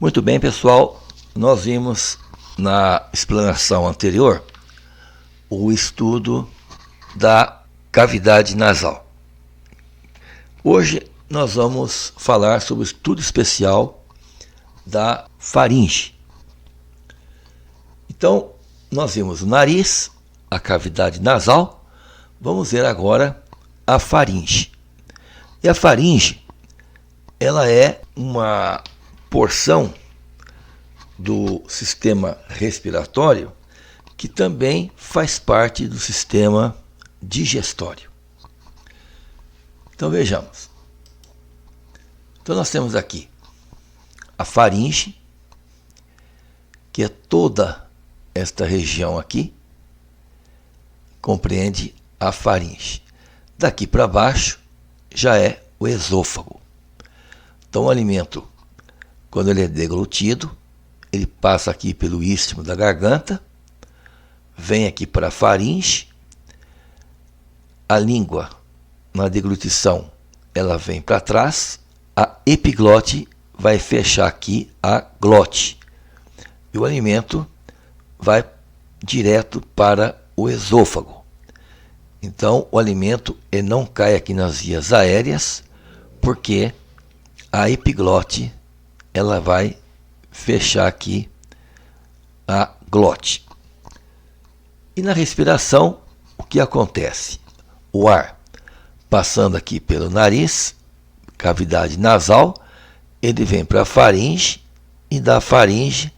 Muito bem, pessoal, nós vimos na explanação anterior o estudo da cavidade nasal. Hoje nós vamos falar sobre o estudo especial da faringe. Então, nós vimos o nariz, a cavidade nasal, vamos ver agora a faringe. E a faringe, ela é uma porção do sistema respiratório que também faz parte do sistema digestório. Então vejamos. Então nós temos aqui a faringe, que é toda esta região aqui, compreende a faringe. Daqui para baixo já é o esôfago. Então o alimento, quando ele é deglutido, ele passa aqui pelo istmo da garganta, vem aqui para a faringe, a língua na deglutição ela vem para trás, a epiglote vai fechar aqui a glote e o alimento vai direto para o esôfago. Então o alimento ele não cai aqui nas vias aéreas, porque a epiglote ela vai fechar aqui a glote. E na respiração, o que acontece? O ar passando aqui pelo nariz, cavidade nasal, ele vem para a faringe e da faringe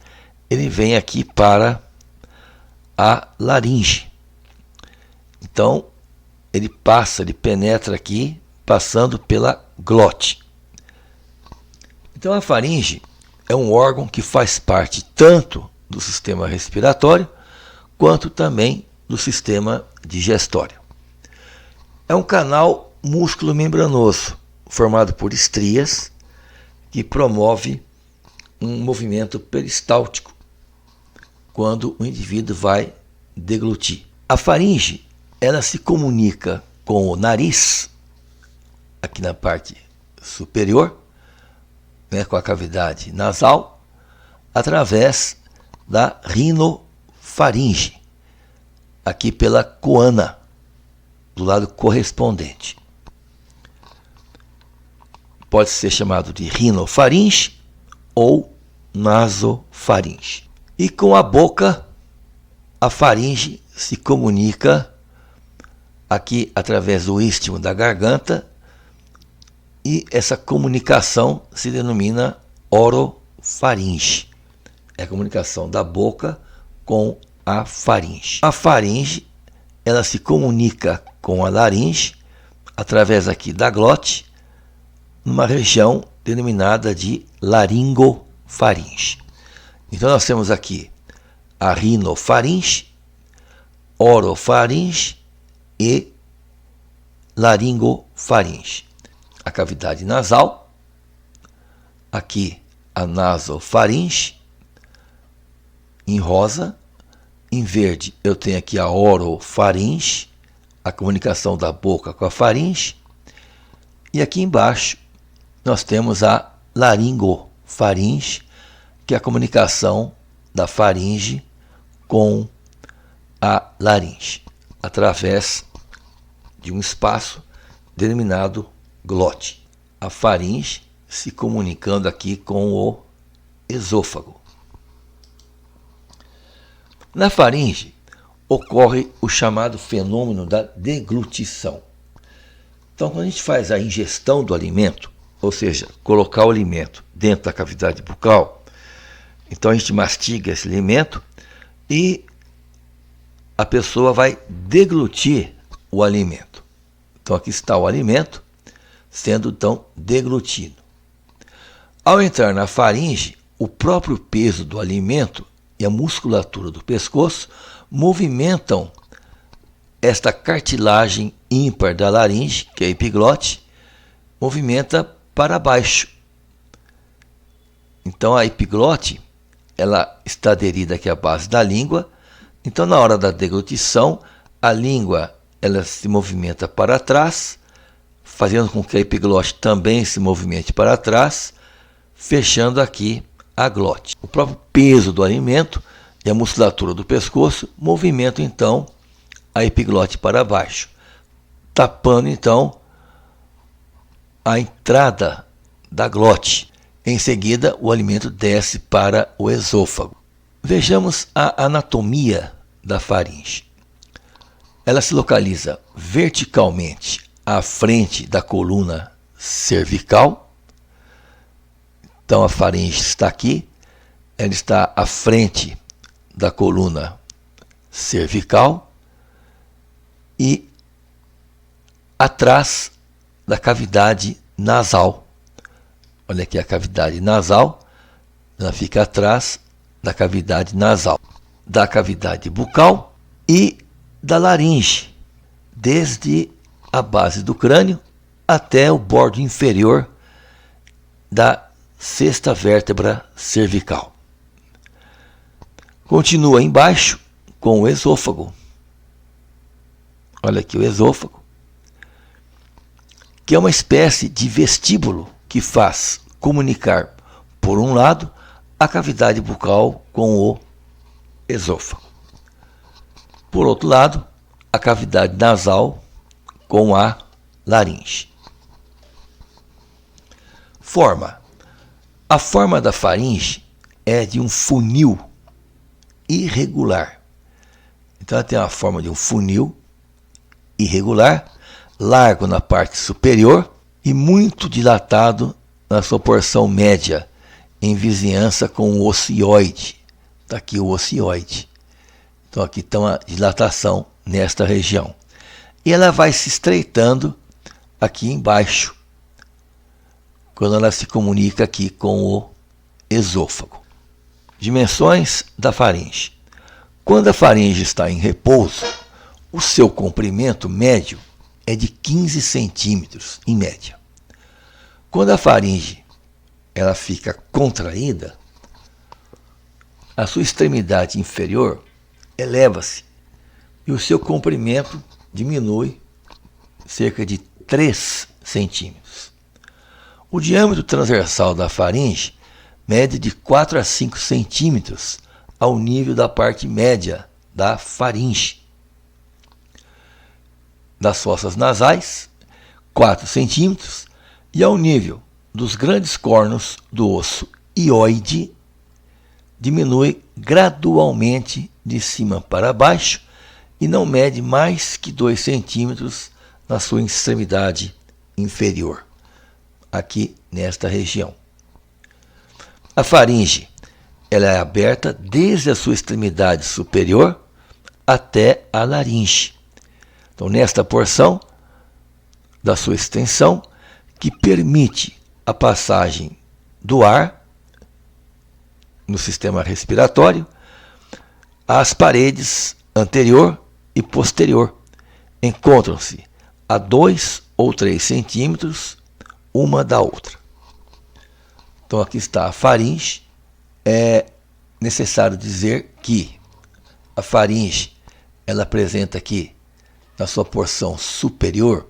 ele vem aqui para a laringe. Então, ele penetra aqui, passando pela glote. Então, a faringe é um órgão que faz parte tanto do sistema respiratório, quanto também do sistema digestório. É um canal músculo-membranoso, formado por estrias, que promove um movimento peristáltico, quando o indivíduo vai deglutir. A faringe, ela se comunica com o nariz, aqui na parte superior, com a cavidade nasal, através da rinofaringe, aqui pela coana, do lado correspondente. Pode ser chamado de rinofaringe ou nasofaringe. E com a boca, a faringe se comunica aqui através do istmo da garganta, e essa comunicação se denomina orofaringe. É a comunicação da boca com a faringe. A faringe, ela se comunica com a laringe através aqui da glote, numa região denominada de laringofaringe. Então nós temos aqui a rinofaringe, orofaringe e laringofaringe. A cavidade nasal, aqui a nasofaringe, em rosa. Em verde eu tenho aqui a orofaringe, a comunicação da boca com a faringe. E aqui embaixo nós temos a laringofaringe, que é a comunicação da faringe com a laringe, através de um espaço denominado glote. A faringe se comunicando aqui com o esôfago. Na faringe ocorre o chamado fenômeno da deglutição. Então, quando a gente faz a ingestão do alimento, ou seja, colocar o alimento dentro da cavidade bucal, então a gente mastiga esse alimento e a pessoa vai deglutir o alimento. Então, aqui está o alimento sendo então deglutido. Ao entrar na faringe, o próprio peso do alimento e a musculatura do pescoço movimentam esta cartilagem ímpar da laringe, que é a epiglote, movimenta para baixo. Então a epiglote, ela está aderida aqui à base da língua. Então na hora da deglutição, a língua ela se movimenta para trás, fazendo com que a epiglote também se movimente para trás, fechando aqui a glote. O próprio peso do alimento e a musculatura do pescoço movimentam então a epiglote para baixo, tapando então a entrada da glote. Em seguida, o alimento desce para o esôfago. Vejamos a anatomia da faringe. Ela se localiza verticalmente à frente da coluna cervical. Então a faringe está aqui, ela está à frente da coluna cervical e atrás da cavidade nasal. Olha aqui a cavidade nasal, ela fica atrás da cavidade nasal, da cavidade bucal e da laringe, desde a base do crânio até o bordo inferior da sexta vértebra cervical. Continua embaixo com o esôfago. Olha aqui o esôfago, que é uma espécie de vestíbulo que faz comunicar, por um lado, a cavidade bucal com o esôfago. Por outro lado, a cavidade nasal com a laringe. Forma. A forma da faringe é de um funil irregular. Então ela tem a forma de um funil irregular, largo na parte superior e muito dilatado na sua porção média, em vizinhança com o ocioide. Está aqui o ocioide. Então aqui está uma dilatação nesta região. E ela vai se estreitando aqui embaixo, quando ela se comunica aqui com o esôfago. Dimensões da faringe. Quando a faringe está em repouso, o seu comprimento médio é de 15 centímetros, em média. Quando a faringe ela fica contraída, a sua extremidade inferior eleva-se e o seu comprimento diminui cerca de 3 centímetros. O diâmetro transversal da faringe mede de 4 a 5 centímetros ao nível da parte média da faringe. Das fossas nasais, 4 centímetros, e ao nível dos grandes cornos do osso hioide, diminui gradualmente de cima para baixo e não mede mais que 2 centímetros na sua extremidade inferior, aqui nesta região. A faringe ela é aberta desde a sua extremidade superior até a laringe. Então, nesta porção da sua extensão, que permite a passagem do ar no sistema respiratório, as paredes anterior e posterior encontram-se a 2 ou 3 centímetros uma da outra. Então aqui está a faringe. É necessário dizer que a faringe ela apresenta aqui na sua porção superior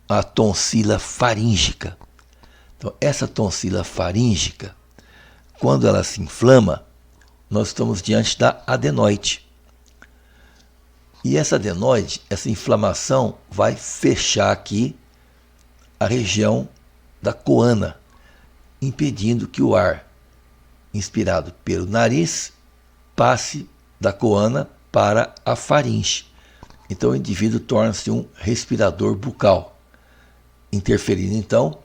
a tonsila faríngica. Então essa tonsila faríngica, quando ela se inflama, nós estamos diante da adenoide. E essa adenoide, essa inflamação vai fechar aqui a região da coana, impedindo que o ar inspirado pelo nariz passe da coana para a faringe. Então o indivíduo torna-se um respirador bucal, interferindo então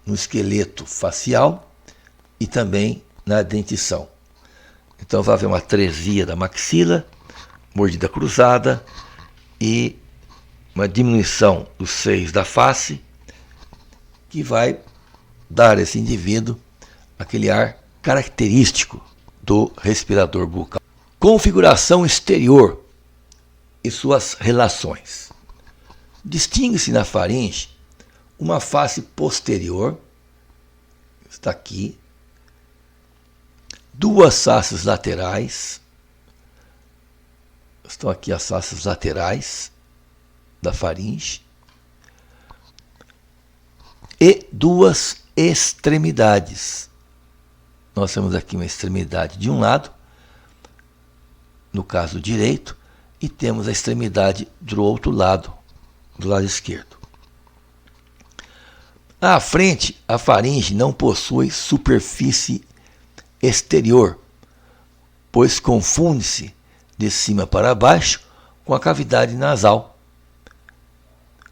no esqueleto facial e também na dentição. Então vai haver uma atresia da maxila, mordida cruzada e uma diminuição dos seios da face, que vai dar a esse indivíduo aquele ar característico do respirador bucal. Configuração exterior e suas relações. Distingue-se na faringe uma face posterior, está aqui, 2 faces laterais, estão aqui as faces laterais da faringe, e 2 extremidades, nós temos aqui uma extremidade de um lado, no caso direito, e temos a extremidade do outro lado, do lado esquerdo. À frente, a faringe não possui superfície exterior, pois confunde-se de cima para baixo com a cavidade nasal,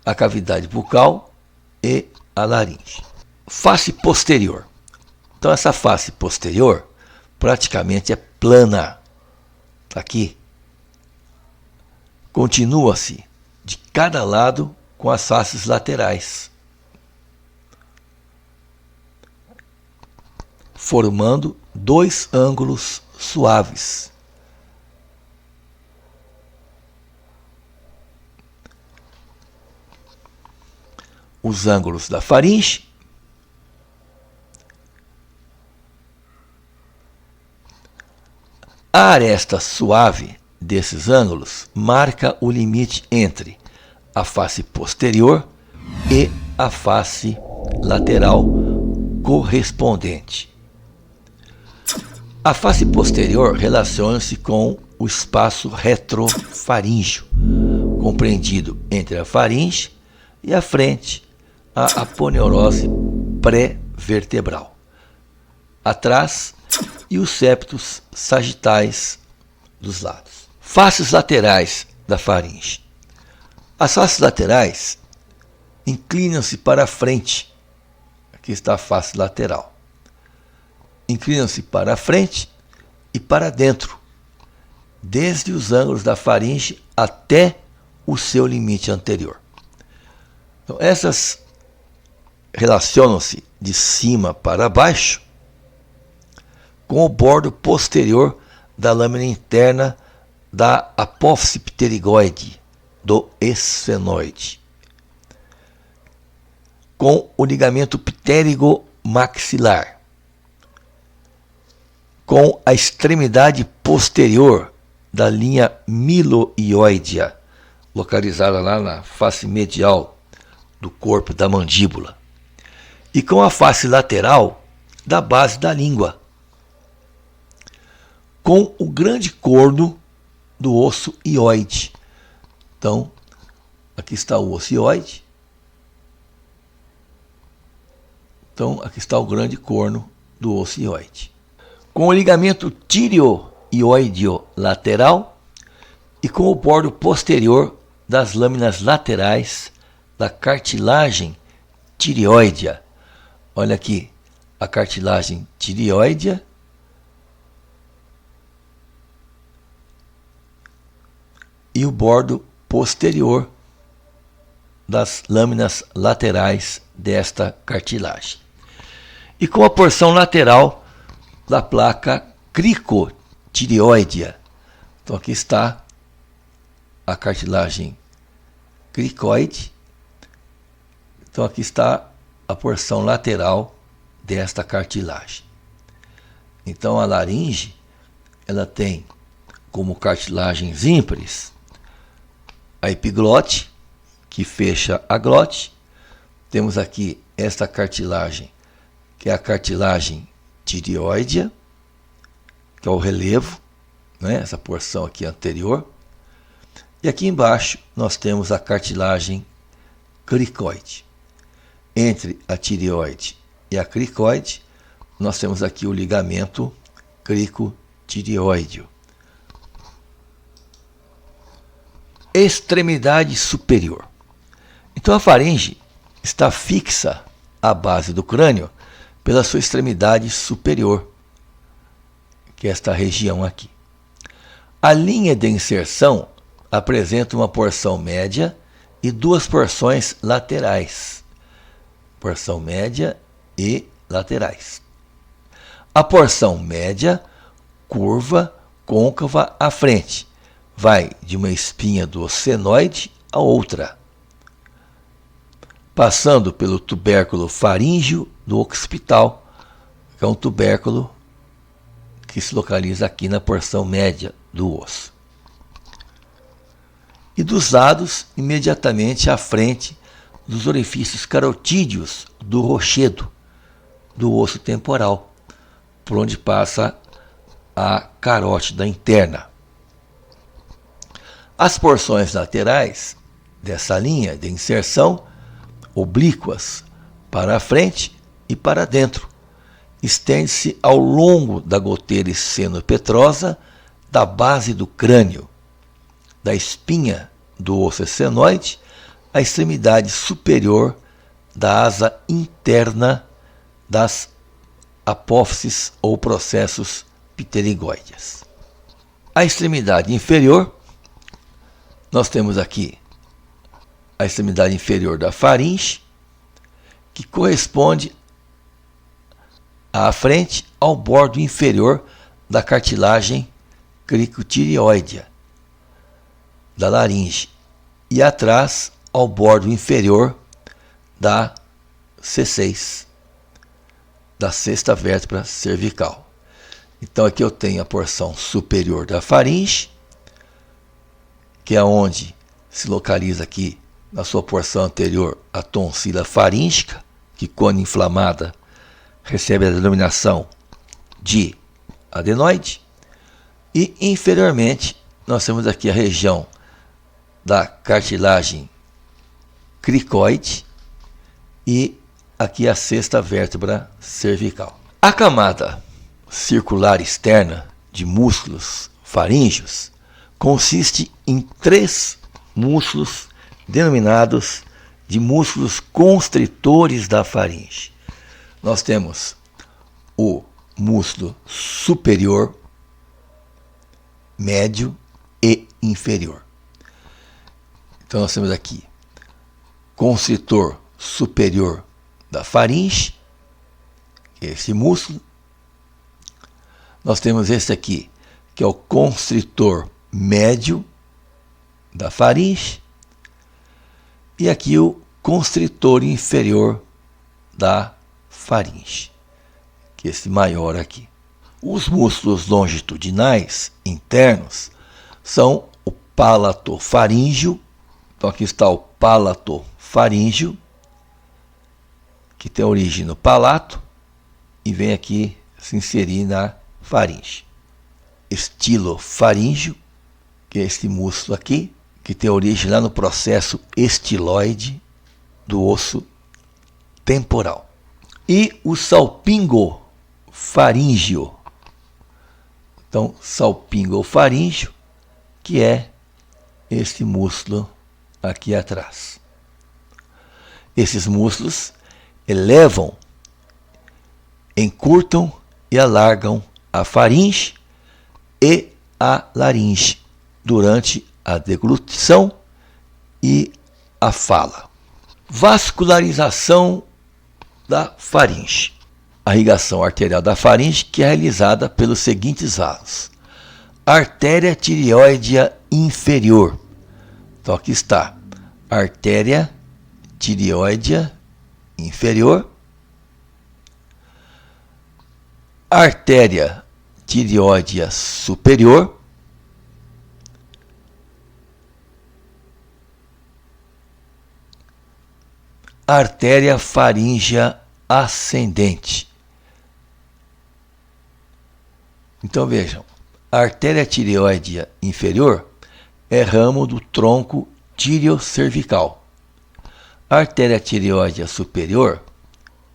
a cavidade bucal e a laringe. Face posterior. Então essa face posterior praticamente é plana. Tá aqui. Continua-se de cada lado com as faces laterais, formando dois ângulos suaves. Os ângulos da faringe a aresta suave desses ângulos marca o limite entre a face posterior e a face lateral correspondente. A face posterior relaciona-se com o espaço retrofaríngeo, compreendido entre a faringe e a frente, a aponeurose pré-vertebral, atrás e os septos sagitais dos lados. Faces laterais da faringe. As faces laterais inclinam-se para a frente. Aqui está a face lateral. Inclinam-se para a frente e para dentro, desde os ângulos da faringe até o seu limite anterior. Então, essas relacionam-se de cima para baixo com o bordo posterior da lâmina interna da apófise pterigoide do esfenoide, com o ligamento ptérigo maxilar, com a extremidade posterior da linha miloioidea, localizada lá na face medial do corpo da mandíbula, e com a face lateral da base da língua, com o grande corno do osso hioide. Então, aqui está o osso hioide. Então, aqui está o grande corno do osso hioide. Com o ligamento tireoioideo lateral e com o bordo posterior das lâminas laterais da cartilagem tireoidea. Olha aqui, a cartilagem tireoidea e o bordo posterior das lâminas laterais desta cartilagem. E com a porção lateral da placa cricotireoidea. Então aqui está a cartilagem cricoide. Então aqui está a porção lateral desta cartilagem. Então a laringe, ela tem como cartilagens ímpares a epiglote, que fecha a glote. Temos aqui esta cartilagem, que é a cartilagem tireoidea, que é o relevo, né? Essa porção aqui anterior. E aqui embaixo nós temos a cartilagem cricoide. Entre a tireoide e a cricoide, nós temos aqui o ligamento cricotireoideo. Extremidade superior. Então a faringe está fixa à base do crânio pela sua extremidade superior, que é esta região aqui. A linha de inserção apresenta uma porção média e duas porções laterais. Porção média e laterais. A porção média, curva, côncava à frente, vai de uma espinha do senoide a outra, passando pelo tubérculo faríngeo do occipital, que é um tubérculo que se localiza aqui na porção média do osso. E dos lados, imediatamente à frente dos orifícios carotídeos do rochedo, do osso temporal. por onde passa a carótida interna. As porções laterais dessa linha de inserção, oblíquas para a frente e para dentro, estende-se ao longo da goteira escenopetrosa da base do crânio, da espinha do osso esfenoide à extremidade superior da asa interna das apófises ou processos pterigoides. A extremidade inferior, nós temos aqui a extremidade inferior da faringe, que corresponde à frente ao bordo inferior da cartilagem cricotireoidea da laringe e atrás ao bordo inferior da C6, da sexta vértebra cervical. Então aqui eu tenho a porção superior da faringe, que é onde se localiza aqui na sua porção anterior a tonsila faríngica, que quando inflamada recebe a denominação de adenoide, e inferiormente nós temos aqui a região da cartilagem cricoide e aqui a sexta vértebra cervical. A camada circular externa de músculos faríngeos consiste em 3 músculos denominados de músculos constritores da faringe. Nós temos o músculo superior, médio e inferior. Então nós temos aqui constritor superior da faringe, que é esse músculo. Nós temos esse aqui, que é o constritor médio da faringe. E aqui o constritor inferior da faringe, que é esse maior aqui. Os músculos longitudinais internos são o palatofaríngeo. Então aqui está o palatofaríngeo, que tem origem no palato e vem aqui se inserir na faringe. Estilofaríngeo, que é este músculo aqui, que tem origem lá no processo estiloide do osso temporal. E o salpingofaríngeo. Então, salpingofaríngeo, que é este músculo aqui atrás. Esses músculos elevam, encurtam e alargam a faringe e a laringe durante a deglutição e a fala. Vascularização da faringe. A irrigação arterial da faringe, que é realizada pelos seguintes vasos: artéria tireoidea inferior. Então aqui está a artéria tireoidea inferior, artéria tireoidea superior, artéria faríngea ascendente. Então vejam, a artéria tireoidea inferior é ramo do tronco tireocervical. A artéria tireoidea superior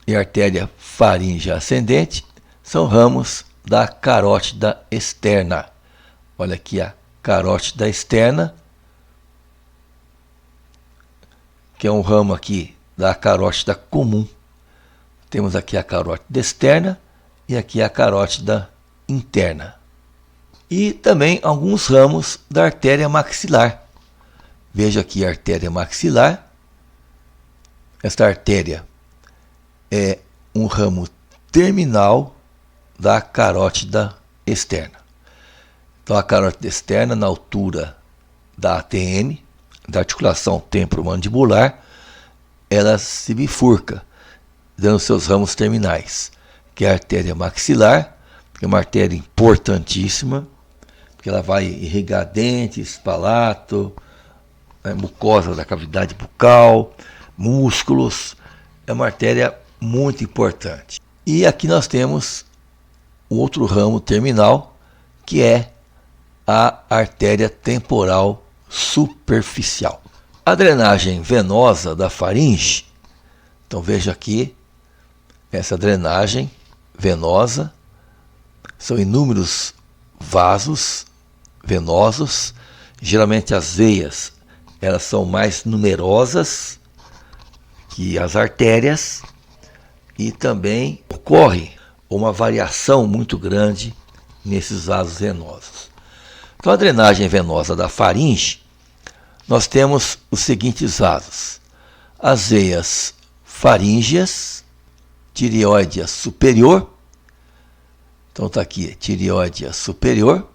e a artéria faríngea ascendente são ramos da carótida externa. Olha aqui a carótida externa, que é um ramo aqui da carótida comum. Temos aqui a carótida externa e aqui a carótida interna. E também alguns ramos da artéria maxilar. Veja aqui a artéria maxilar. Esta artéria é um ramo terminal da carótida externa. Então a carótida externa, na altura da ATM, da articulação temporomandibular, ela se bifurca, dando seus ramos terminais, que é a artéria maxilar, que é uma artéria importantíssima, porque ela vai irrigar dentes, palato, mucosa da cavidade bucal, músculos. É uma artéria muito importante. E aqui nós temos um outro ramo terminal, que é a artéria temporal superficial. A drenagem venosa da faringe, então veja aqui, essa drenagem venosa, são inúmeros vasos venosos, geralmente as veias, elas são mais numerosas que as artérias, e também ocorre uma variação muito grande nesses vasos venosos. Então, a drenagem venosa da faringe, nós temos os seguintes vasos: as veias faríngeas, tireoide superior, então está aqui, tireoide superior,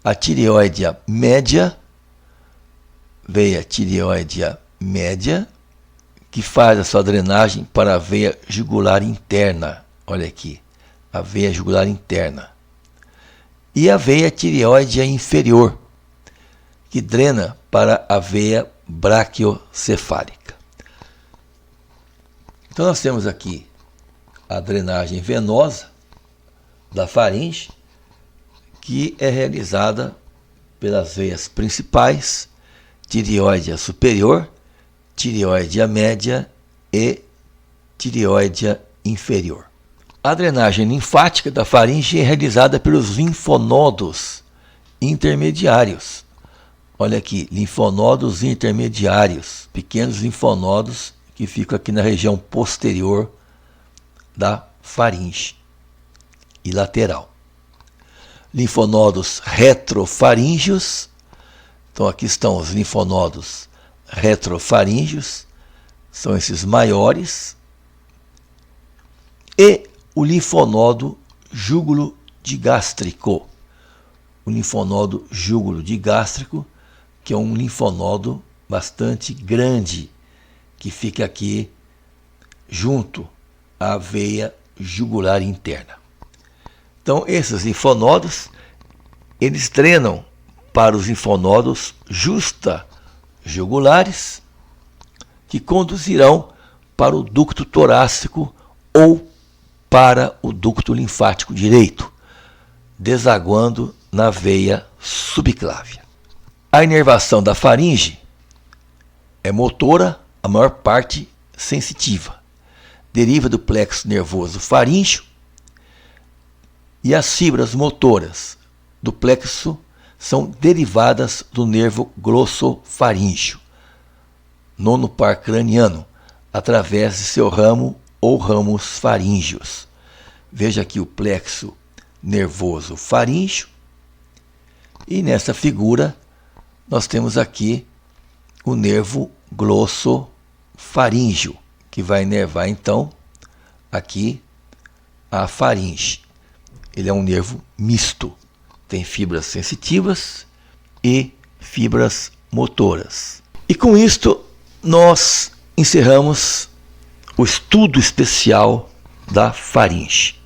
a tireoide média, veia tireoide média, que faz a sua drenagem para a veia jugular interna. Olha aqui, a veia jugular interna. E a veia tireoide inferior, que drena para a veia braquiocefálica. Então nós temos aqui a drenagem venosa da faringe, que é realizada pelas veias principais, tireoide superior, tireoide média e tireoide inferior. A drenagem linfática da faringe é realizada pelos linfonodos intermediários. Olha aqui, linfonodos intermediários, pequenos linfonodos que ficam aqui na região posterior da faringe e lateral. Linfonodos retrofaríngeos, então aqui estão os linfonodos retrofaríngeos, são esses maiores, e o linfonodo júgulo-digástrico. O linfonodo júgulo-digástrico, que é um linfonodo bastante grande, que fica aqui junto à veia jugular interna. Então, esses linfonodos, eles drenam para os linfonodos justa-jugulares, que conduzirão para o ducto torácico ou para o ducto linfático direito, desaguando na veia subclávia. A inervação da faringe é motora, a maior parte sensitiva. Deriva do plexo nervoso faríngeo, e as fibras motoras do plexo são derivadas do nervo glossofaríngeo, nono par craniano, através de seu ramo ou ramos faríngeos. Veja aqui o plexo nervoso faríngeo, e nessa figura nós temos aqui o nervo glossofaríngeo, que vai inervar então aqui a faringe. Ele é um nervo misto, tem fibras sensitivas e fibras motoras. E com isto nós encerramos o estudo especial da faringe.